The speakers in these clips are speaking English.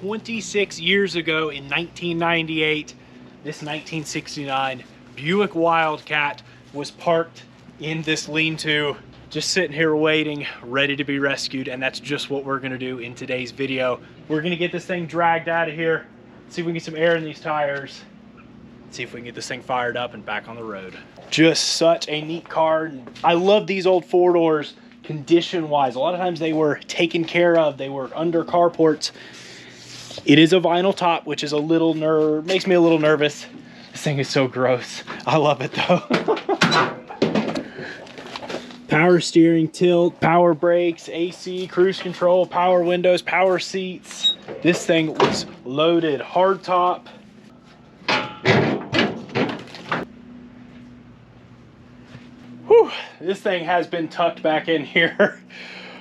26 years ago in 1998, this 1969 Buick Wildcat was parked in this lean-to, just sitting here waiting, ready to be rescued. And that's just what we're gonna do in today's video. We're gonna get this thing dragged out of here, see if we can get some air in these tires, see if we can get this thing fired up and back on the road. Just such a neat car. I love these old four-doors condition-wise. A lot of times they were taken care of, they were under carports. It is a vinyl top, which is a little makes me a little nervous. This thing is so gross. I love it though. Power steering, tilt, power brakes, AC, cruise control, power windows, power seats. This thing was loaded, hard top. Whew, this thing has been tucked back in here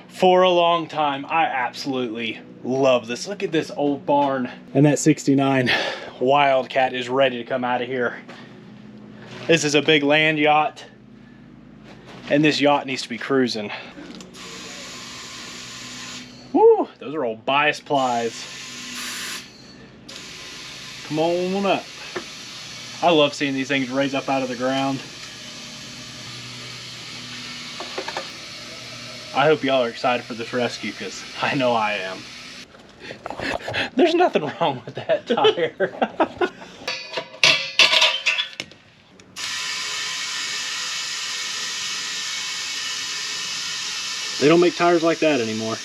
for a long time. I absolutely love this. Look at this old barn. And that 69 Wildcat is ready to come out of here. This is a big land yacht, and this yacht needs to be cruising. Woo, those are old bias plies. Come on up. I love seeing these things raise up out of the ground. I hope y'all are excited for this rescue, because I know I am. There's nothing wrong with that tire. They don't make tires like that anymore.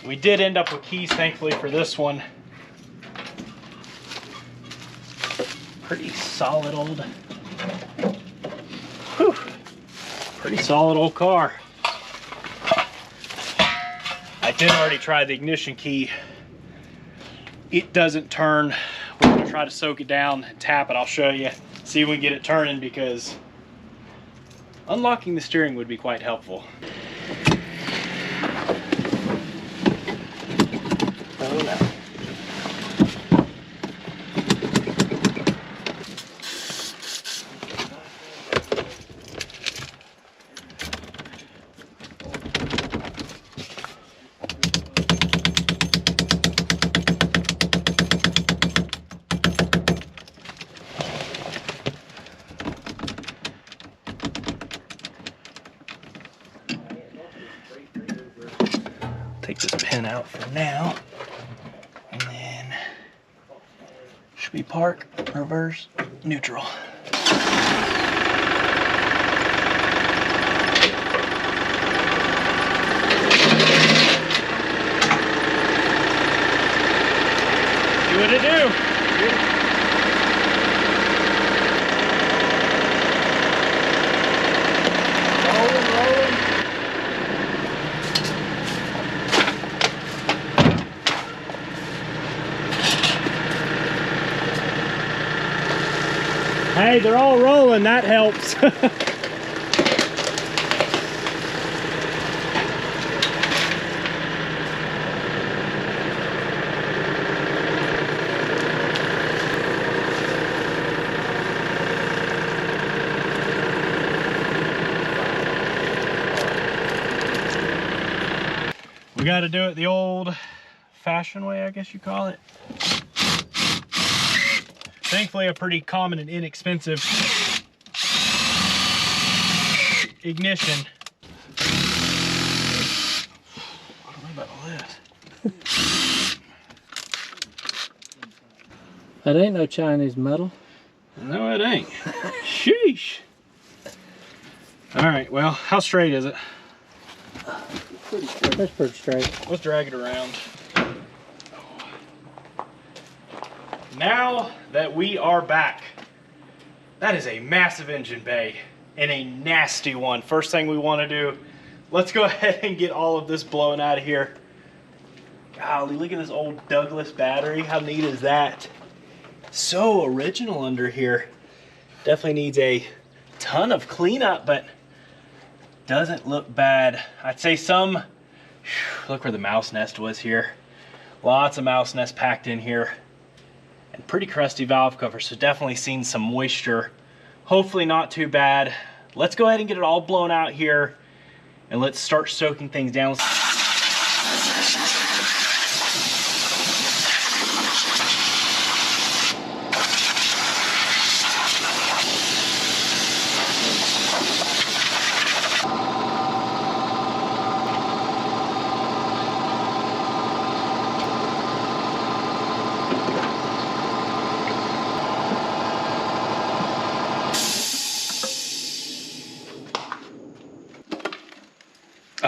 We did end up with keys, thankfully, for this one. Pretty solid old, whew, pretty solid old car. I did already try the ignition key. It doesn't turn. We're gonna try to soak it down and tap it. I'll show you, see if we can get it turning, because unlocking the steering would be quite helpful. Oh no. Take this pin out for now, and then should be park, reverse, neutral. Do what it do. Hey, they're all rolling, that helps. We got to do it the old-fashioned way, I guess you call it. Thankfully, a pretty common and inexpensive ignition. I don't know about all this. That ain't no Chinese metal. No, it ain't. Sheesh. All right, well, how straight is it? Pretty straight. That's pretty straight. Let's drag it around. Now that we are back, that is a massive engine bay and a nasty one. First thing we want to do, let's go ahead and get all of this blown out of here. Golly, look at this old Douglas battery. How neat is that? So original under here. Definitely needs a ton of cleanup, but doesn't look bad. I'd say some, look where the mouse nest was here. Lots of mouse nest packed in here. and pretty crusty valve cover, so definitely seen some moisture. Hopefully not too bad. Let's go ahead and get it all blown out here, and let's start soaking things down.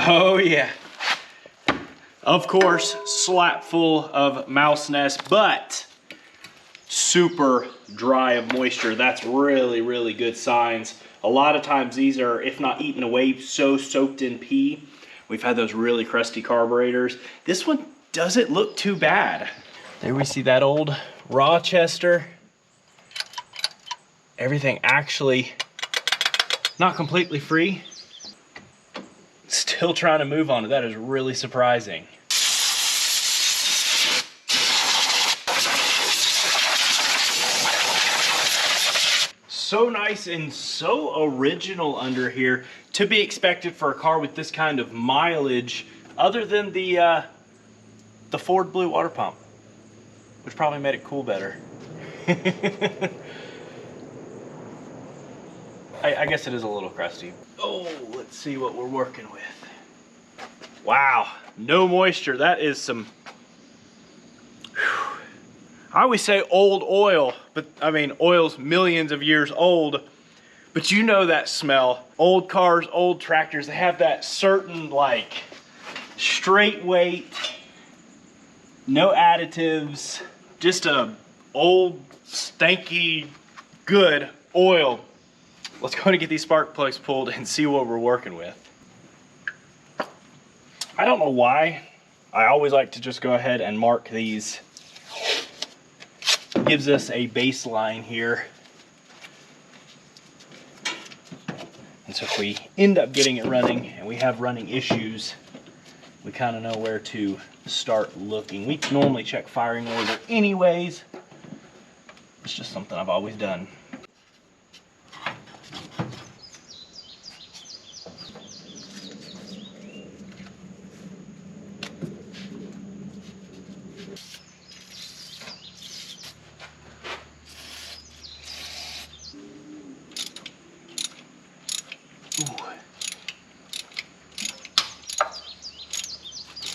Oh yeah, of course, slap full of mouse nests, but super dry of moisture. That's really, really good signs. A lot of times these are, if not eaten away, so soaked in pee. We've had those really crusty carburetors. This one doesn't look too bad. There we see that old Rochester. Everything actually not completely free. Still trying to move on it. That is really surprising. So nice and so original under here, to be expected for a car with this kind of mileage, other than the Ford Blue water pump, which probably made it cool better. I guess it is a little crusty. Oh, let's see what we're working with. Wow, no moisture. That is some, whew. I always say old oil, but I mean, oil's millions of years old, but you know that smell. Old cars, old tractors, they have that certain like straight weight, no additives, just a old, stanky, good oil. Let's go and get these spark plugs pulled and see what we're working with. I don't know why. I always like to just go ahead and mark these. Gives us a baseline here. And so if we end up getting it running and we have running issues, we kind of know where to start looking. We normally check firing order anyways. It's just something I've always done. Ooh.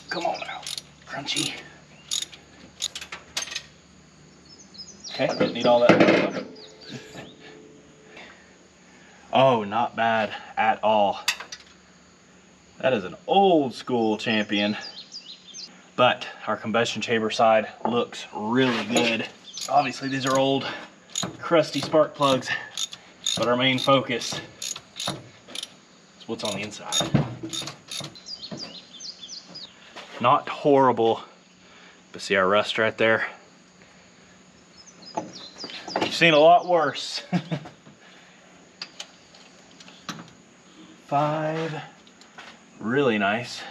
Come on now, crunchy. Okay, didn't need all that. Oh, not bad at all. That is an old school Champion, but our combustion chamber side looks really good. Obviously these are old, crusty spark plugs, but our main focus what's on the inside. Not horrible, but see our rust right there? You've seen a lot worse. 5, really nice.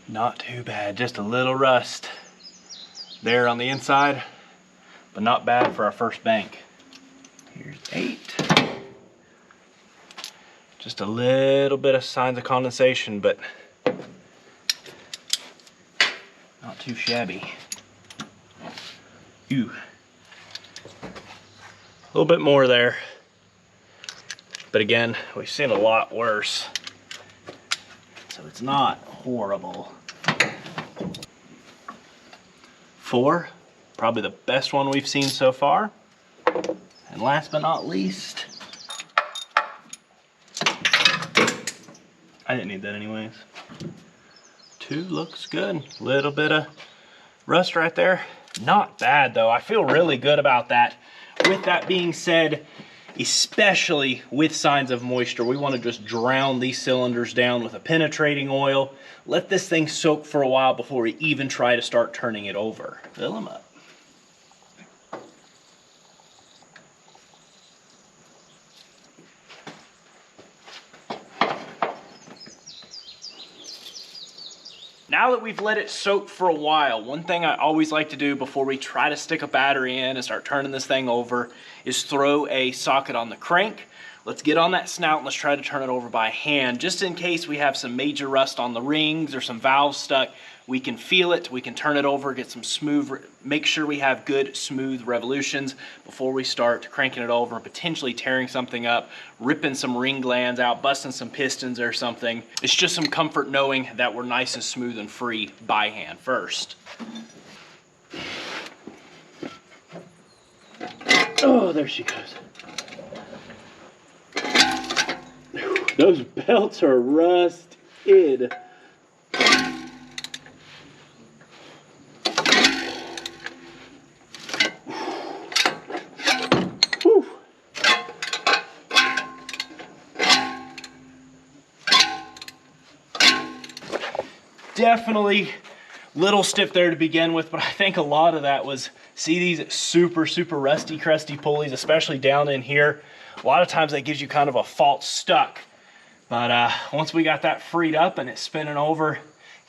Not too bad, just a little rust there on the inside, but not bad for our first bank. Here's 8. Just a little bit of signs of condensation, but not too shabby. Ooh. A little bit more there. But again, we've seen a lot worse. So it's not horrible. 4, probably the best one we've seen so far. And last but not least, I didn't need that anyways. 2 looks good. Little bit of rust right there. Not bad though. I feel really good about that. With that being said, especially with signs of moisture, we want to just drown these cylinders down with a penetrating oil. Let this thing soak for a while before we even try to start turning it over. Fill them up. Now that we've let it soak for a while, one thing I always like to do before we try to stick a battery in and start turning this thing over is throw a socket on the crank. Let's get on that snout and let's try to turn it over by hand, just in case we have some major rust on the rings or some valves stuck. We can feel it, we can turn it over, get some smooth, make sure we have good smooth revolutions before we start cranking it over and potentially tearing something up, ripping some ring glands out, busting some pistons or something. It's just some comfort knowing that we're nice and smooth and free by hand first. Oh, there she goes. Those belts are rusted. Definitely little stiff there to begin with, but I think a lot of that was, see these super rusty crusty pulleys, especially down in here. A lot of times that gives you kind of a false stuck, but once we got that freed up and it's spinning over,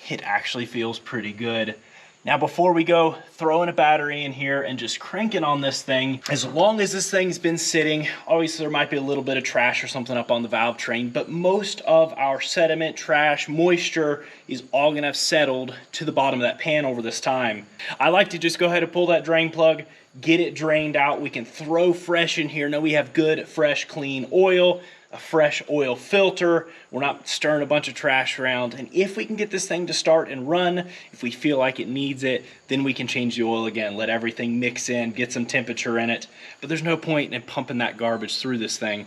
it actually feels pretty good. Now before we go throwing a battery in here and just cranking on this thing, as long as this thing's been sitting, obviously there might be a little bit of trash or something up on the valve train, but most of our sediment, trash, moisture is all gonna have settled to the bottom of that pan over this time. I like to just go ahead and pull that drain plug, get it drained out. We can throw fresh in here. Now we have good, fresh, clean oil, a fresh oil filter. We're not stirring a bunch of trash around. And if we can get this thing to start and run, if we feel like it needs it, then we can change the oil again, let everything mix in, get some temperature in it. But there's no point in pumping that garbage through this thing.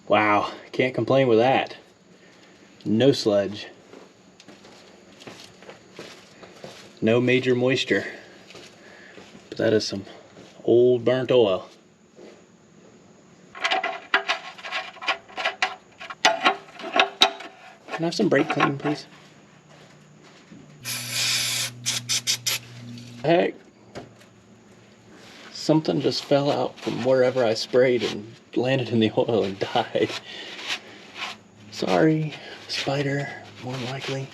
Wow, can't complain with that. No sludge. No major moisture. But that is some old burnt oil. Can I have some brake clean, please? Heck, something just fell out from wherever I sprayed and landed in the oil and died. Sorry, spider, more than likely.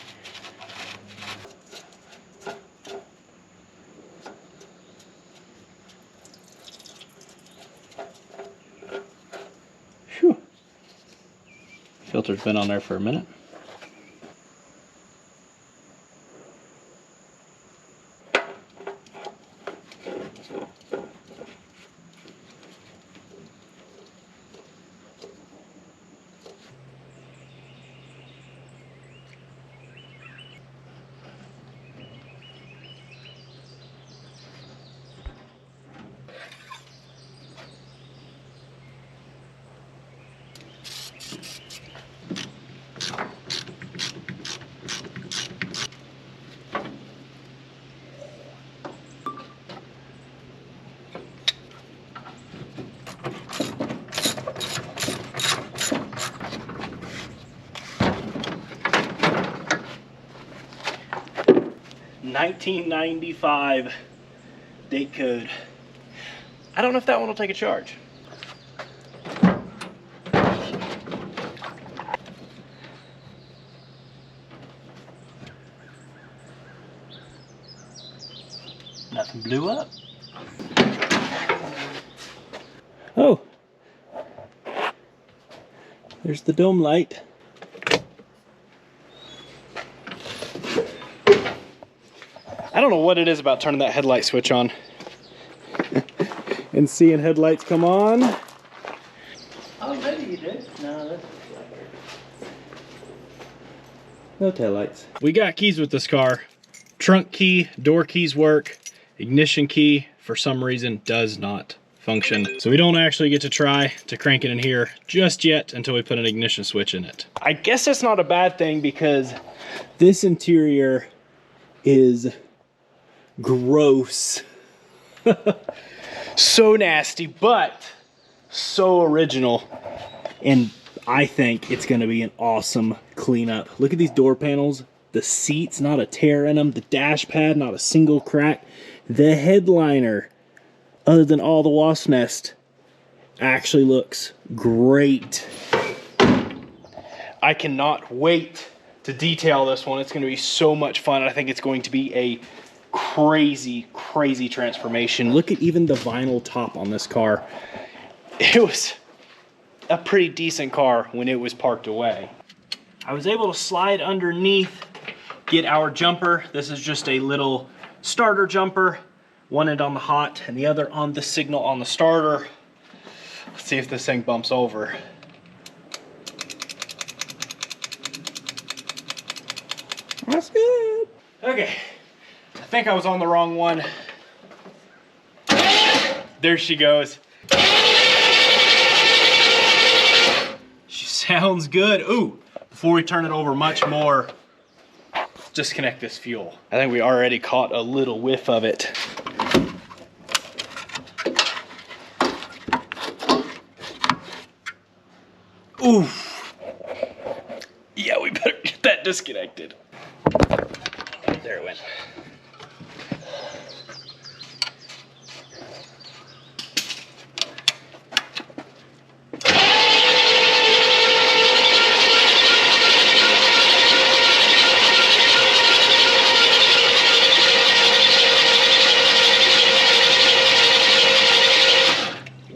Whew. Filter's been on there for a minute. $19.95 date code. I don't know if that one will take a charge. Nothing blew up. Oh, there's the dome light. I don't know what it is about turning that headlight switch on and seeing headlights come on. Already you did? No, that's no taillights. We got keys with this car. Trunk key, door keys work. Ignition key, for some reason, does not function. So we don't actually get to try to crank it in here just yet until we put an ignition switch in it. I guess that's not a bad thing because this interior is gross. So nasty, but so original. And I think it's gonna be an awesome cleanup. Look at these door panels. The seats, not a tear in them. The dash pad, not a single crack. The headliner, other than all the wasp nest, Actually looks great. I cannot wait to detail this one. It's going to be so much fun. I think it's going to be a crazy, crazy transformation. Look at even the vinyl top on this car. It was a pretty decent car when it was parked away. I was able to slide underneath, get our jumper. This is just a little starter jumper. One end on the hot and the other on the signal on the starter. Let's see if this thing bumps over. That's good. Okay, I think I was on the wrong one. There she goes. She sounds good. Ooh, before we turn it over much more, disconnect this fuel. I think we already caught a little whiff of it. Ooh. Yeah, we better get that disconnected. There it went.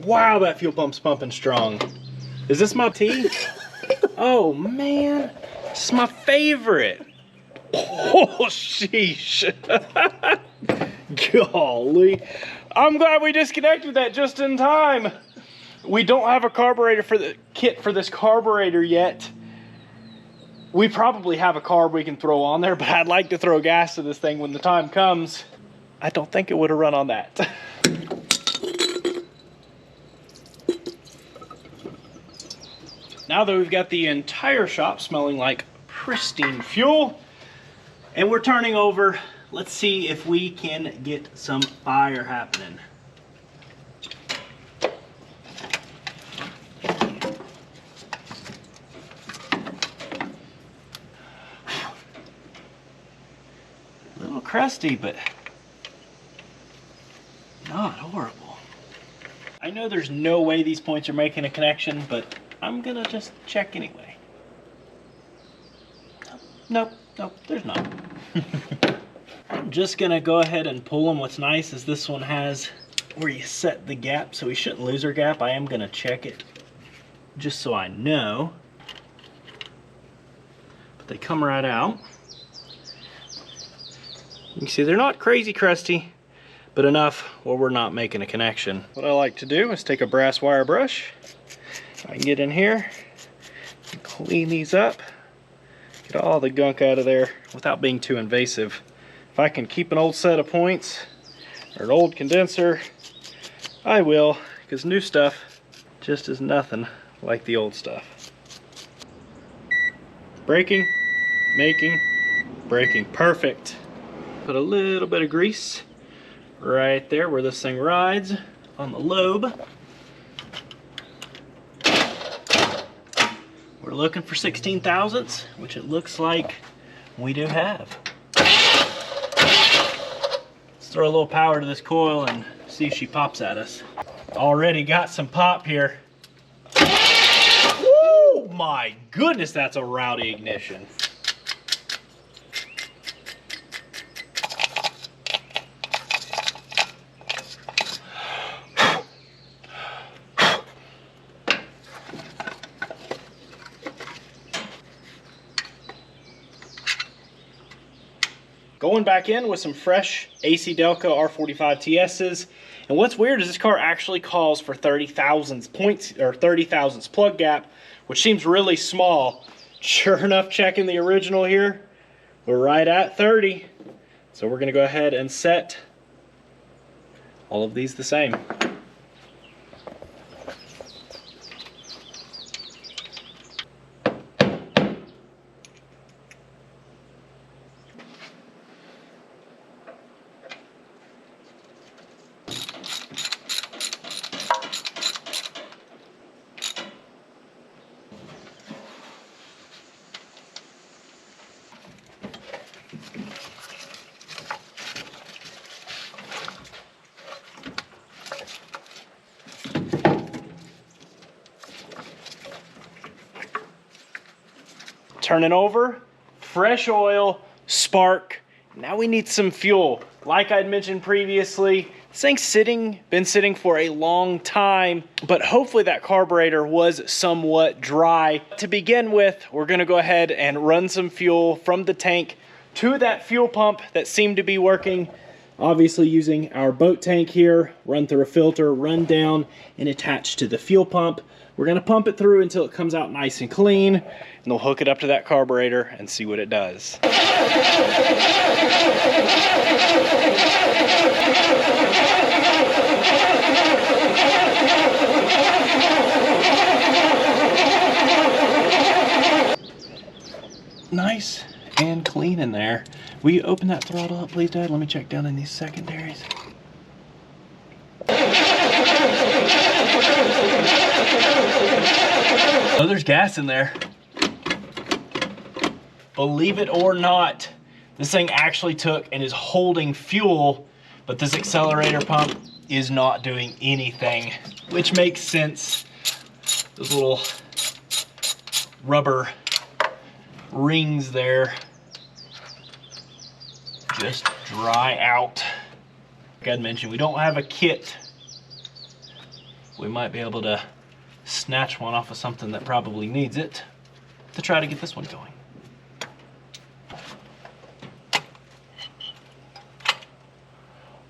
Wow, that fuel pump's pumping strong. Is this my tea? Oh man, this is my favorite. Oh, sheesh. Golly. I'm glad we disconnected that just in time. We don't have a carburetor for the kit for this carburetor yet. We probably have a carb we can throw on there, but I'd like to throw gas to this thing when the time comes. I don't think it would have run on that. Now that we've got the entire shop smelling like pristine fuel, and we're turning over, let's see if we can get some fire happening. A little crusty, but not horrible. I know there's no way these points are making a connection, but I'm gonna just check anyway. Nope, there's not. I'm just gonna go ahead and pull them. What's nice is this one has where you set the gap, so we shouldn't lose our gap. I am gonna check it just so I know. But they come right out. You can see they're not crazy crusty, but enough where we're not making a connection. What I like to do is take a brass wire brush. I can get in here and clean these up, get all the gunk out of there without being too invasive. If I can keep an old set of points or an old condenser, I will, because new stuff just is nothing like the old stuff. Braking, making, braking, perfect. Put a little bit of grease right there where this thing rides on the lobe. We're looking for 16 thousandths, which it looks like we do have. Let's throw a little power to this coil and see if she pops at us. Already got some pop here. Oh my goodness, that's a rowdy ignition. Going back in with some fresh AC Delco R45 TS's. And what's weird is this car actually calls for 30 thousandths points, or 30 thousandths plug gap, which seems really small. Sure enough, checking the original here, we're right at 30. So we're gonna go ahead and set all of these the same. Turning over, fresh oil, spark. Now we need some fuel. Like I'd mentioned previously, this thing's been sitting for a long time, but hopefully that carburetor was somewhat dry. To begin with, we're gonna go ahead and run some fuel from the tank to that fuel pump that seemed to be working. Obviously using our boat tank here, run through a filter, run down and attach to the fuel pump. We're gonna pump it through until it comes out nice and clean, and we'll hook it up to that carburetor and see what it does. Nice and clean in there. Will you open that throttle up, please, Dad? Let me check down in these secondaries. Oh, there's gas in there. Believe it or not, this thing actually took and is holding fuel, but this accelerator pump is not doing anything, which makes sense. Those little rubber rings there just dry out. Like I'd mentioned, we don't have a kit. We might be able to snatch one off of something that probably needs it to try to get this one going.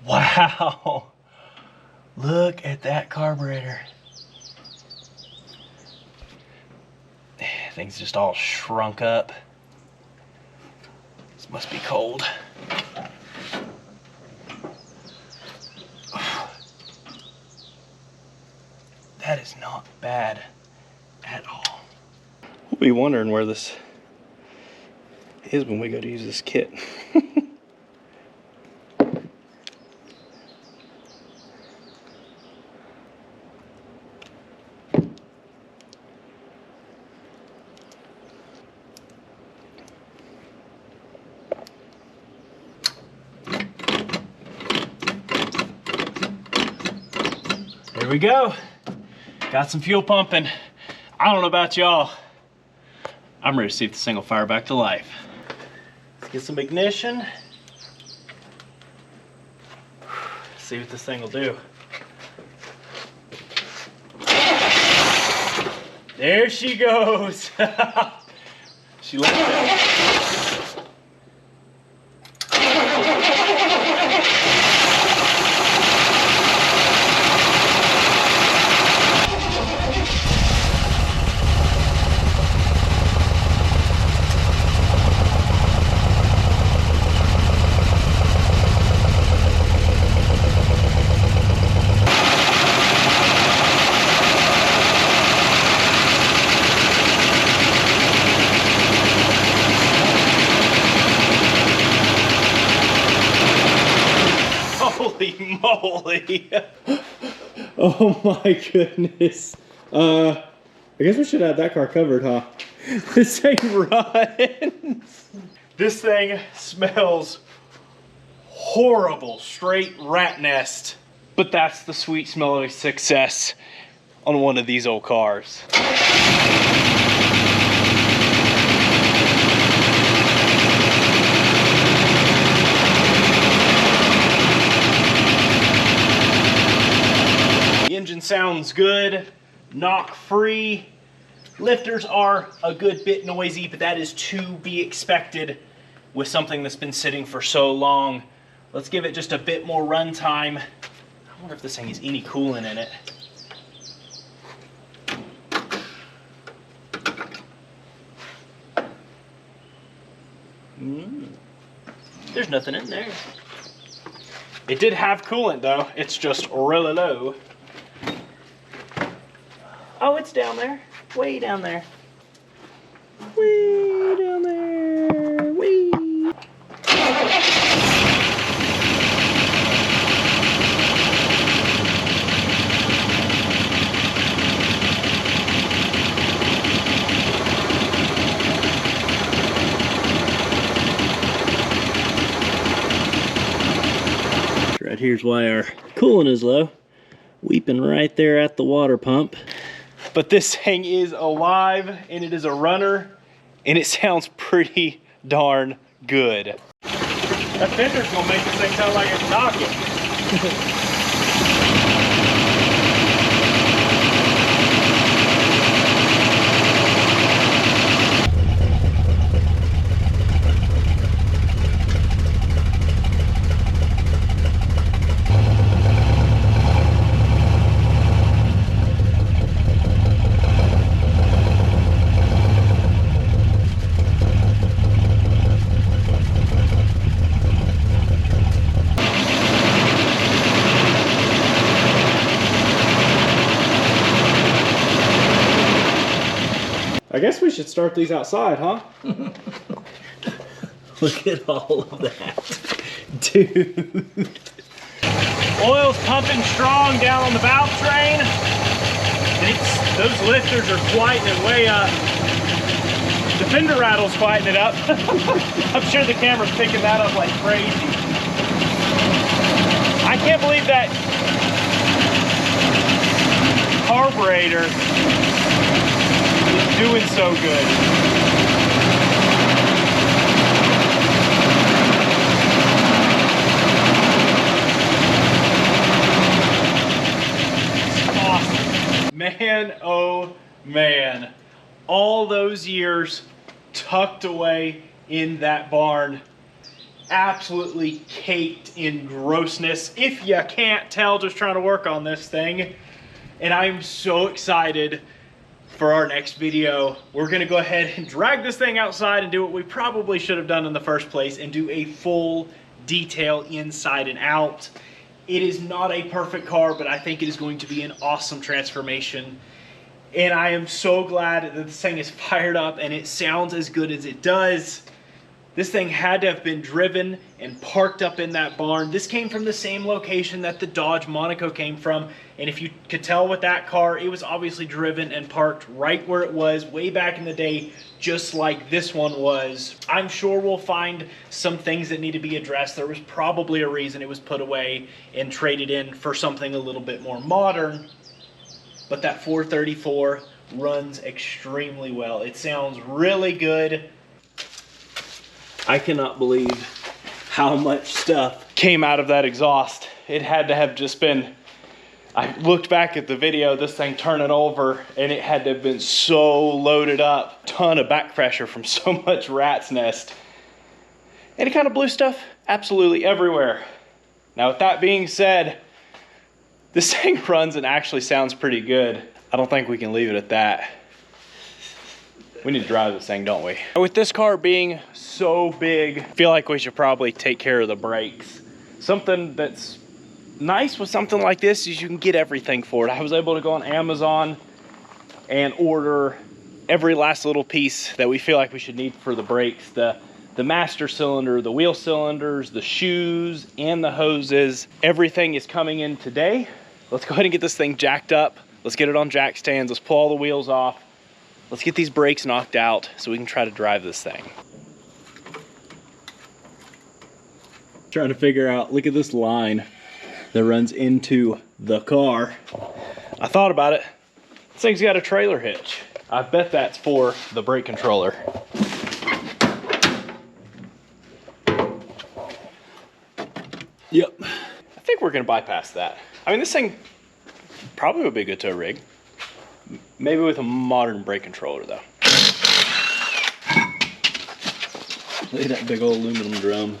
Wow, look at that carburetor. Things just all shrunk up. This must be cold. That is not bad at all. We'll be wondering where this is when we go to use this kit. Here we go. Got some fuel pumping. I don't know about y'all. I'm ready to see if this thing will fire back to life. Let's get some ignition. See what this thing will do. There she goes. She left it. Holy moly. Oh my goodness. I guess we should have that car covered, huh? This thing runs. This thing smells horrible, straight rat nest. But that's the sweet smell of success on one of these old cars. Engine sounds good, knock free. Lifters are a good bit noisy, but that is to be expected with something that's been sitting for so long. Let's give it just a bit more run time. I wonder if this thing has any coolant in it. There's nothing in there. It did have coolant though, it's just really low. Oh, it's down there. Way down there. Way down there. Way. Right here's why our coolant is low. Weeping right there at the water pump. But this thing is alive and it is a runner and it sounds pretty darn good. That fender's gonna make this thing sound like it's knocking. I guess we should start these outside, huh? Look at all of that. Dude. Oil's pumping strong down on the valve train. Those lifters are quieting it way up. The fender rattle's quieting it up. I'm sure the camera's picking that up like crazy. I can't believe that carburetor is doing so good. Man, oh man, all those years tucked away in that barn, absolutely caked in grossness. If you can't tell, just trying to work on this thing. And I'm so excited for our next video. We're gonna go ahead and drag this thing outside and do what we probably should have done in the first place and do a full detail inside and out. It is not a perfect car, but I think it is going to be an awesome transformation. And I am so glad that this thing is fired up and it sounds as good as it does. This thing had to have been driven and parked up in that barn. This came from the same location that the Dodge Monaco came from. And if you could tell with that car, it was obviously driven and parked right where it was way back in the day, just like this one was. I'm sure we'll find some things that need to be addressed. There was probably a reason it was put away and traded in for something a little bit more modern. But that 434 runs extremely well. It sounds really good. I cannot believe how much stuff Came out of that exhaust. It had to have just been, I looked back at the video, this thing turning over, and it had to have been so loaded up. Ton of back pressure from so much rat's nest. And it kind of blew stuff absolutely everywhere. Now with that being said, this thing runs and actually sounds pretty good. I don't think we can leave it at that. We need to drive this thing, don't we? With this car being so big, I feel like we should probably take care of the brakes. Something that's nice with something like this is you can get everything for it. I was able to go on Amazon and order every last little piece that we feel like we should need for the brakes. The master cylinder, the wheel cylinders, the shoes, and the hoses. Everything is coming in today. Let's go ahead and get this thing jacked up. Let's get it on jack stands. Let's pull all the wheels off. Let's get these brakes knocked out so we can try to drive this thing. Trying to figure out, look at this line that runs into the car. I thought about it. This thing's got a trailer hitch. I bet that's for the brake controller. Yep. I think we're gonna bypass that. I mean, this thing probably would be good to a rig. Maybe with a modern brake controller though. Look at that big old aluminum drum.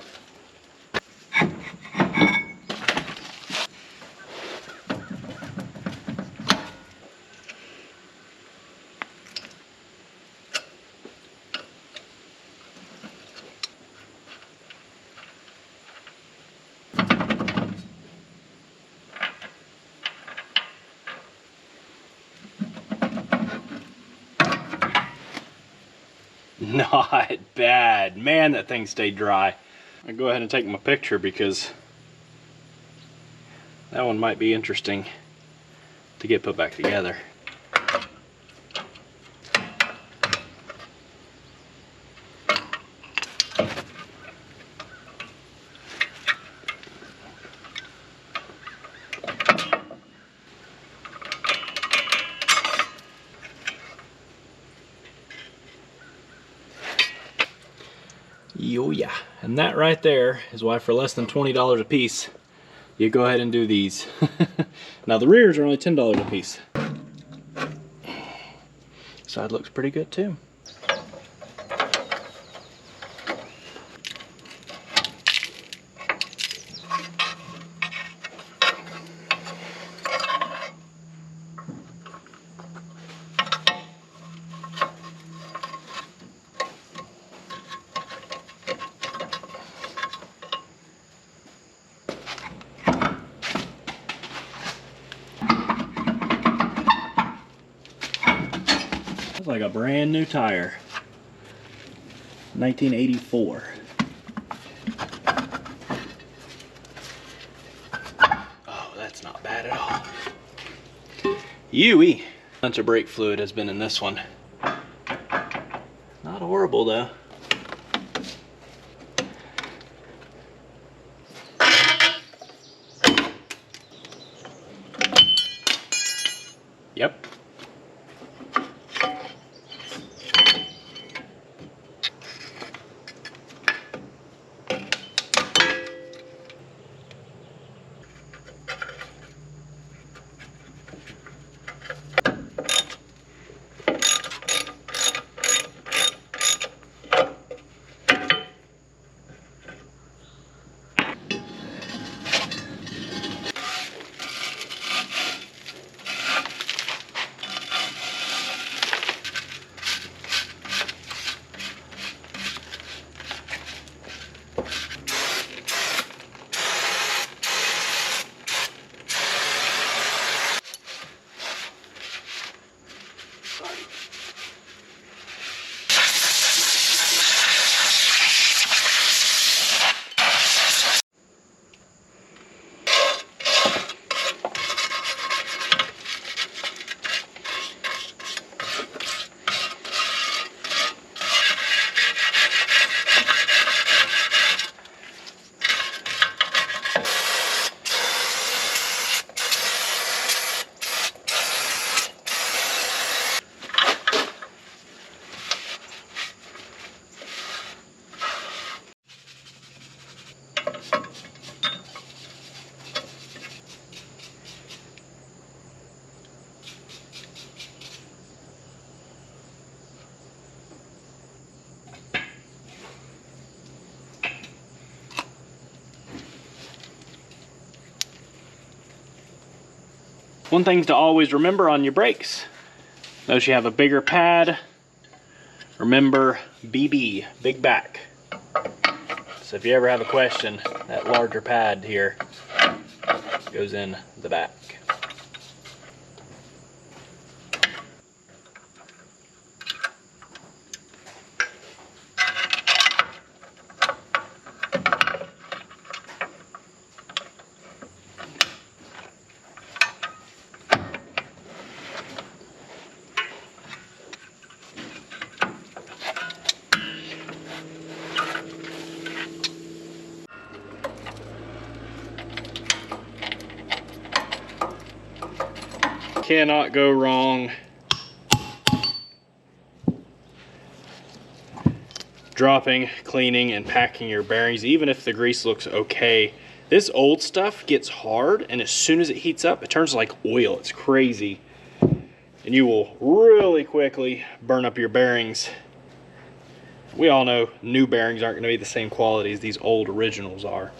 Not bad. Man, that thing stayed dry. I'll go ahead and take my picture because that one might be interesting to get put back together. Yo yeah, and that right there is why for less than $20 a piece, you go ahead and do these. Now the rears are only $10 a piece. Side looks pretty good too. It's like a brand new tire. 1984. Oh, that's not bad at all. Yui. Bunch of brake fluid has been in this one. Not horrible though. Yep. One thing to always remember on your brakes. Notice you have a bigger pad. Remember BB, big back. So if you ever have a question, that larger pad here goes in the back. Cannot go wrong dropping, cleaning, and packing your bearings, even if the grease looks okay. This old stuff gets hard, and as soon as it heats up, it turns like oil. It's crazy. And you will really quickly burn up your bearings. We all know new bearings aren't going to be the same quality as these old originals are.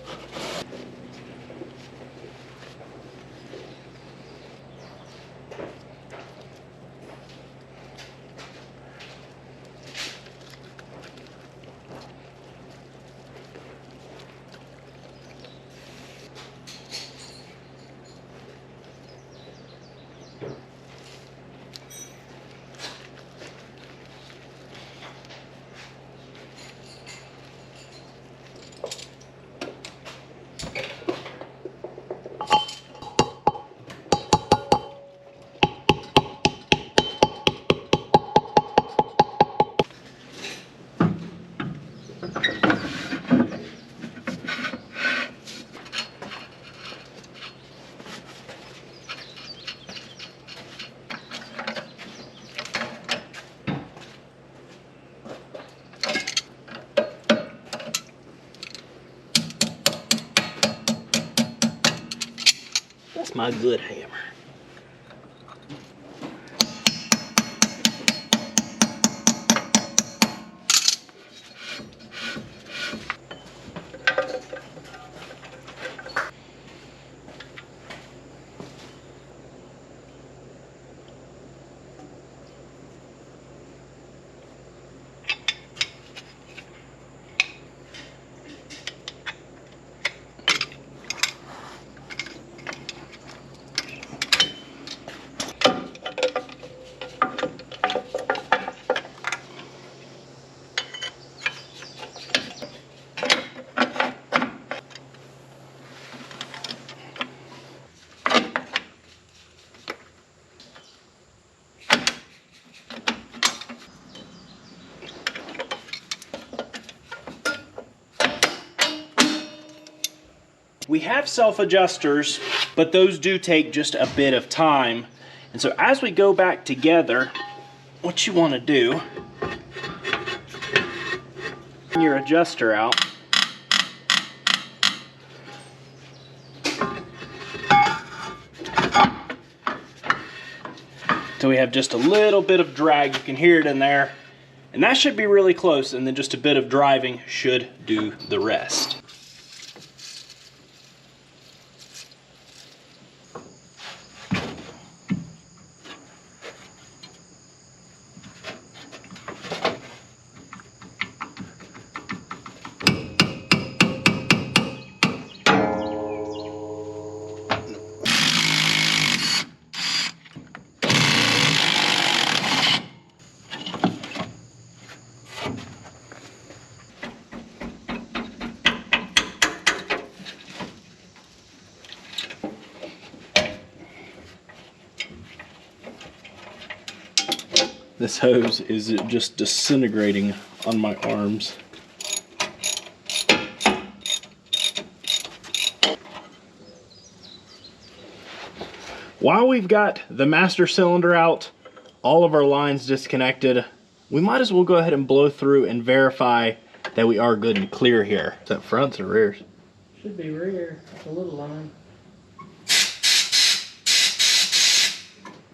That's my good hammer. We have self-adjusters, but those do take just a bit of time. And so as we go back together, what you want to do, your adjuster out. So we have just a little bit of drag, you can hear it in there. And that should be really close, and then just a bit of driving should do the rest. This hose is just disintegrating on my arms. While we've got the master cylinder out, all of our lines disconnected, we might as well go ahead and blow through and verify that we are good and clear here. Is that fronts or rears? Should be rear. It's a little line.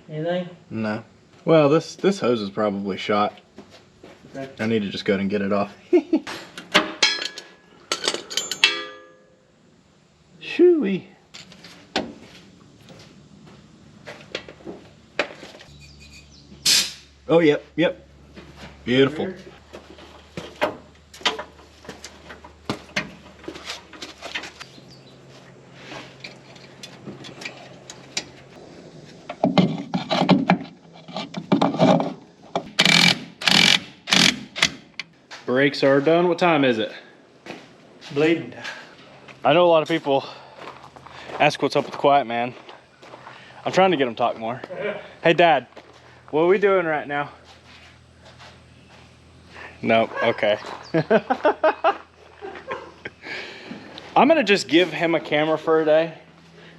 Anything? No. Well, this hose is probably shot. Okay. I need to just go ahead and get it off. Shoo-wee. Oh, yep. Beautiful. Rear. Brakes are done. What time is it? Bleeding. I know a lot of people ask what's up with Quiet Man. I'm trying to get him to talk more. Hey, Dad, what are we doing right now? Nope, okay. I'm gonna just give him a camera for a day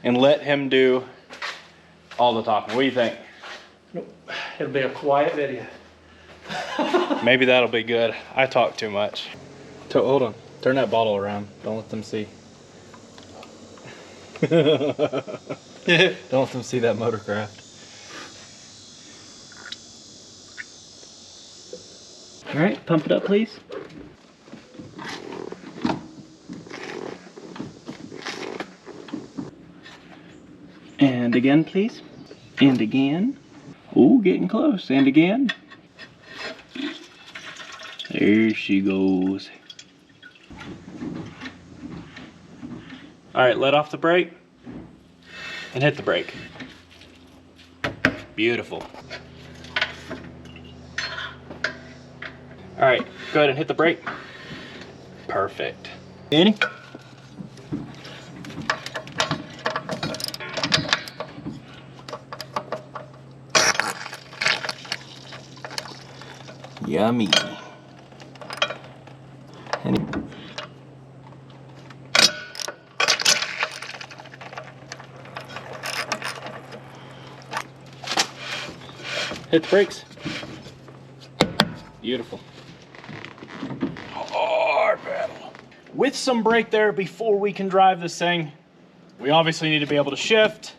and let him do all the talking. What do you think? Nope. It'll be a quiet video. Maybe that'll be good. I talk too much. Hold on. Turn that bottle around. Don't let them see. Don't let them see that motorcraft. All right, pump it up, please. And again, please. And again. Ooh, getting close. And again. There she goes. All right, let off the brake and hit the brake. Beautiful. All right, go ahead and hit the brake. Perfect. Annie? Yummy. Hit the brakes. Beautiful. Hard pedal. With some brake there before we can drive this thing, we obviously need to be able to shift.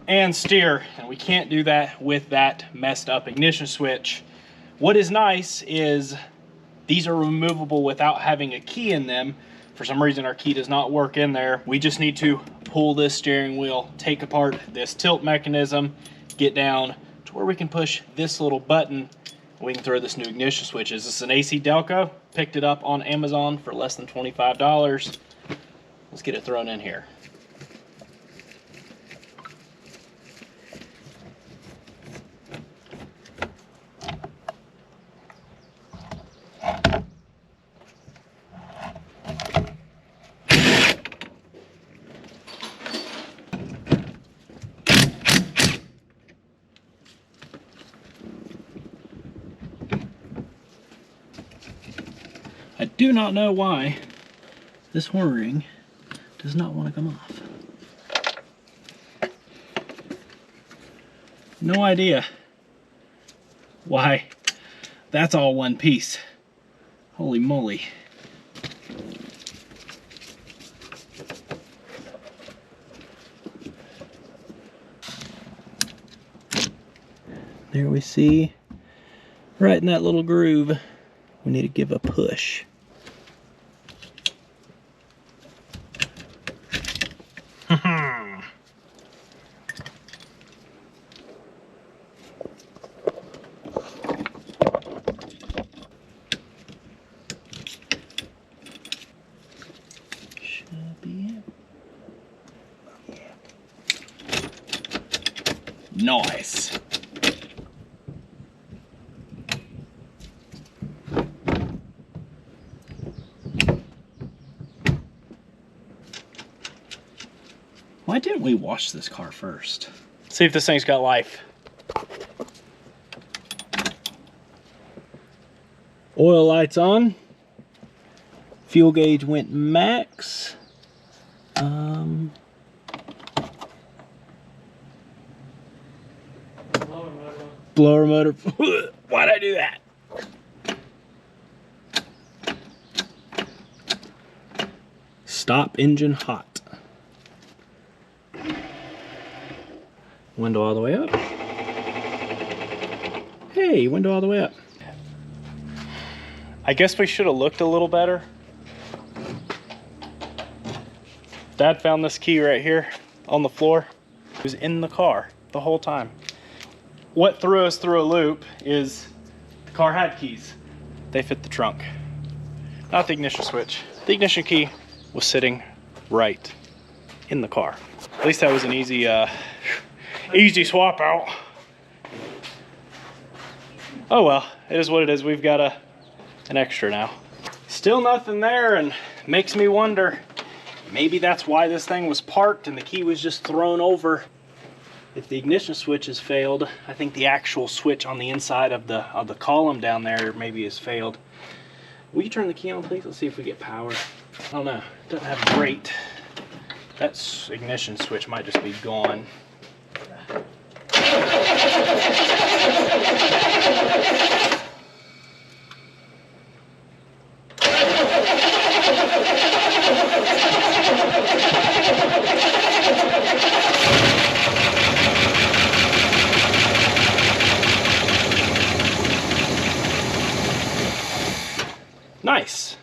and steer, and we can't do that with that messed up ignition switch. What is nice is these are removable without having a key in them. For some reason our key does not work in there. We just need to pull this steering wheel, take apart this tilt mechanism, get down to where we can push this little button. We can throw this new ignition switch. This is an AC Delco. Picked it up on Amazon for less than $25. Let's get it thrown in here. I do not know why this horn ring does not want to come off. No idea why that's all one piece. Holy moly. There we see, right in that little groove, we need to give a push. Should be it. Yeah. Nice. Why didn't we wash this car first? See if this thing's got life. Oil lights on. Fuel gauge went max. Blower motor. Why'd I do that? Stop engine hot. Window all the way up. Hey, window all the way up. I guess we should have looked a little better. Dad found this key right here on the floor. It was in the car the whole time. What threw us through a loop is the car had keys. They fit the trunk, not the ignition switch. The ignition key was sitting right in the car. At least that was an easy easy swap out. Oh well, it is what it is. We've got an extra now. Still nothing there, and makes me wonder, maybe that's why this thing was parked and the key was just thrown over. If the ignition switch has failed, I think the actual switch on the inside of the column down there maybe has failed. Will you turn the key on, please? Let's see if we get power. I don't know. It doesn't have great. That ignition switch might just be gone. Nice.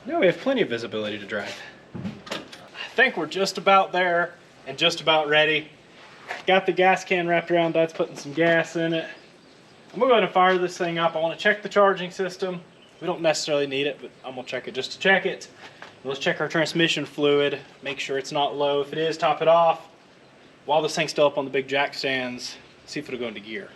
Yeah, we have plenty of visibility to drive. I think we're just about there and just about ready. Got the gas can wrapped around. Dad's putting some gas in it. I'm gonna go ahead and fire this thing up. I want to check the charging system. We don't necessarily need it, but I'm gonna check it just to check it. Let's check our transmission fluid, make sure it's not low. If it is, top it off. While this thing's still up on the big jack stands, see if it'll go into gear.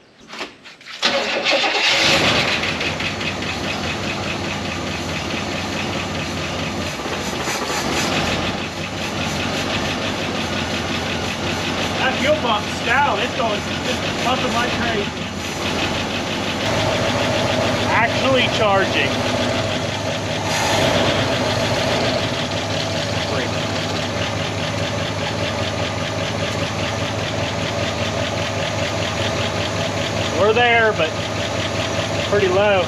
really charging. We're there, but pretty low.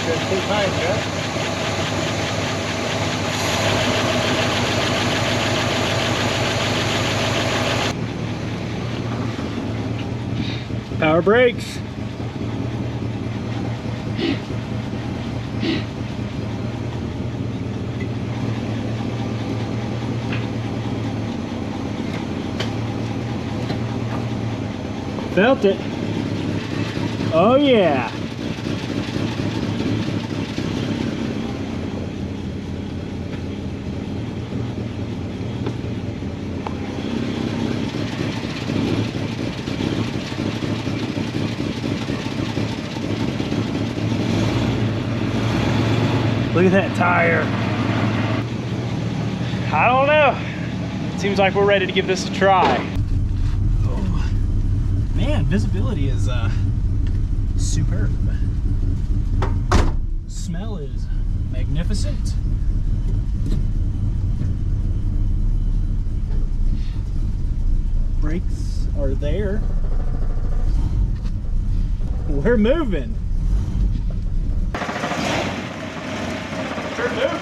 Good, too tight, Jeff. Power brakes. Felt it. Oh yeah. Look at that tire. I don't know. Seems like we're ready to give this a try. Oh, man, visibility is superb. Smell is magnificent. Brakes are there. We're moving. We're moving.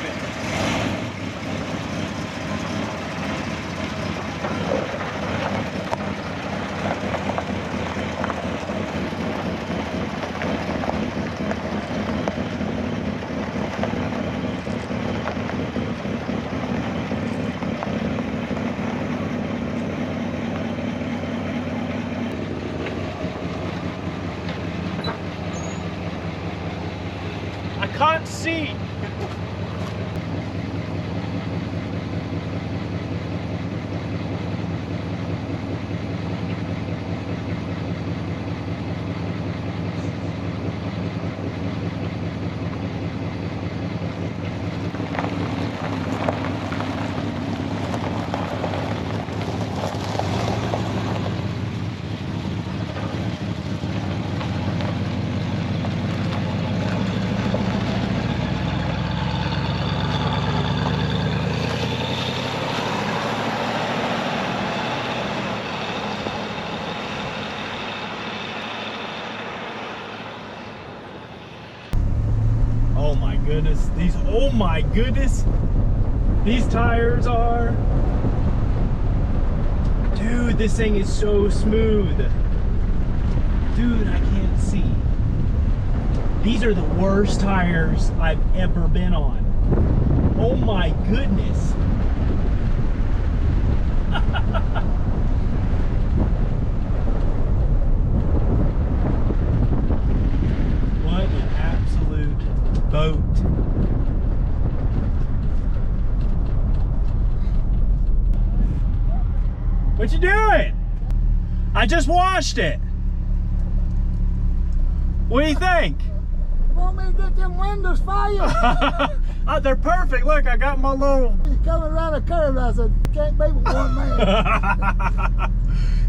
I can't see. Oh my goodness, oh my goodness, these tires are, dude, this thing is so smooth. Dude, I can't see. These are the worst tires I've ever been on. Oh my goodness. What an absolute boat. What you doing? I just washed it. What do you think? You want me to get them windows for you? They're perfect. Look, I got my little... He's coming around a curve. I said, can't be with one man.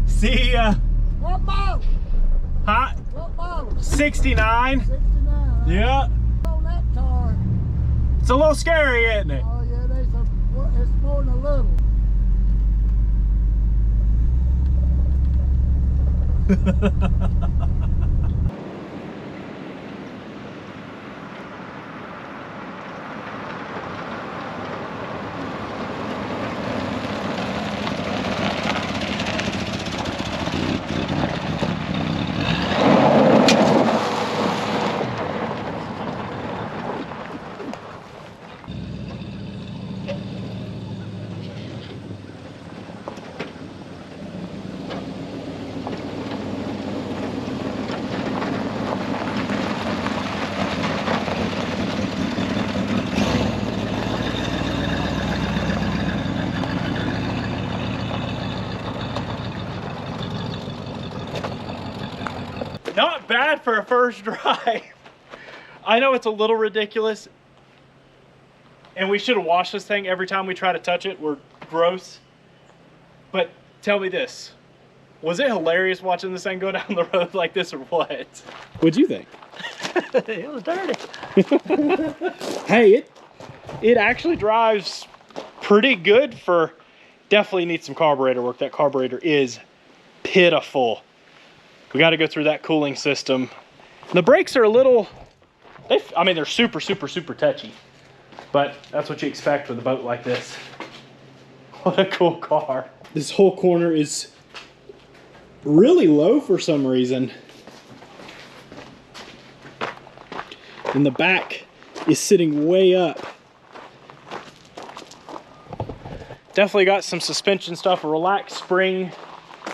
See ya. What model? Hot. What model? 69. 69. Huh? Yeah. On that car. It's a little scary, isn't it? Oh yeah, it's more than a little. Not bad for a first drive. I know it's a little ridiculous, and we should have washed this thing every time we try to touch it. We're gross. But tell me this. Was it hilarious watching this thing go down the road like this or what? What'd you think? It was dirty. Hey, it actually drives pretty good for, definitely needs some carburetor work. That carburetor is pitiful. We got to go through that cooling system. The brakes are a little, I mean, they're super, super, super touchy, but that's what you expect with a boat like this. What a cool car. This whole corner is really low for some reason. And the back is sitting way up. Definitely got some suspension stuff, a relaxed spring.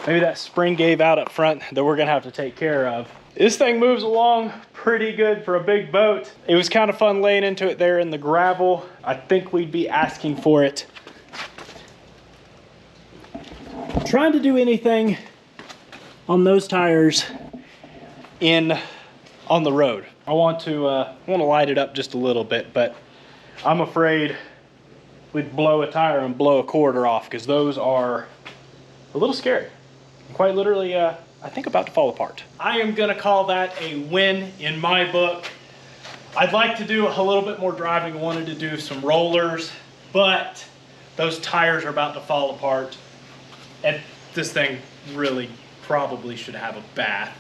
Maybe that spring gave out up front that we're gonna have to take care of. This thing moves along pretty good for a big boat. It was kind of fun laying into it there in the gravel. I think we'd be asking for it. Trying to do anything on those tires on the road. I want to light it up just a little bit, but I'm afraid we'd blow a tire and blow a quarter off, because those are a little scary. Quite literally, I think about to fall apart. I am gonna call that a win in my book. I'd like to do a little bit more driving. I wanted to do some rollers, but those tires are about to fall apart. And this thing really probably should have a bath.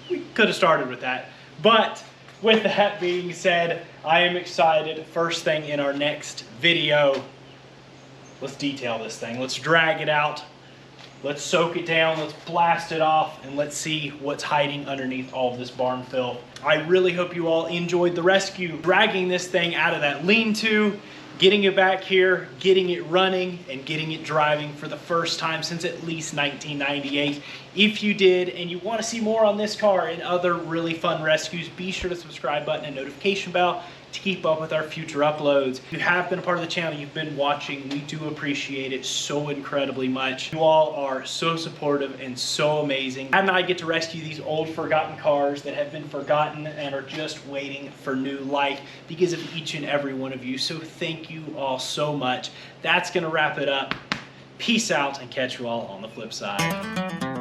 We could have started with that. But with that being said, I am excited. First thing in our next video, let's detail this thing. Let's drag it out. Let's soak it down. Let's blast it off, and let's see what's hiding underneath all of this barn fill. I really hope you all enjoyed the rescue. Dragging this thing out of that lean-to, getting it back here, getting it running, and getting it driving for the first time since at least 1998. If you did and you want to see more on this car and other really fun rescues, be sure to subscribe button and notification bell to keep up with our future uploads. If you have been a part of the channel, you've been watching, we do appreciate it so incredibly much. You all are so supportive and so amazing. Matt and I get to rescue these old forgotten cars that have been forgotten and are just waiting for new life because of each and every one of you. So thank you all so much. That's gonna wrap it up. Peace out, and catch you all on the flip side.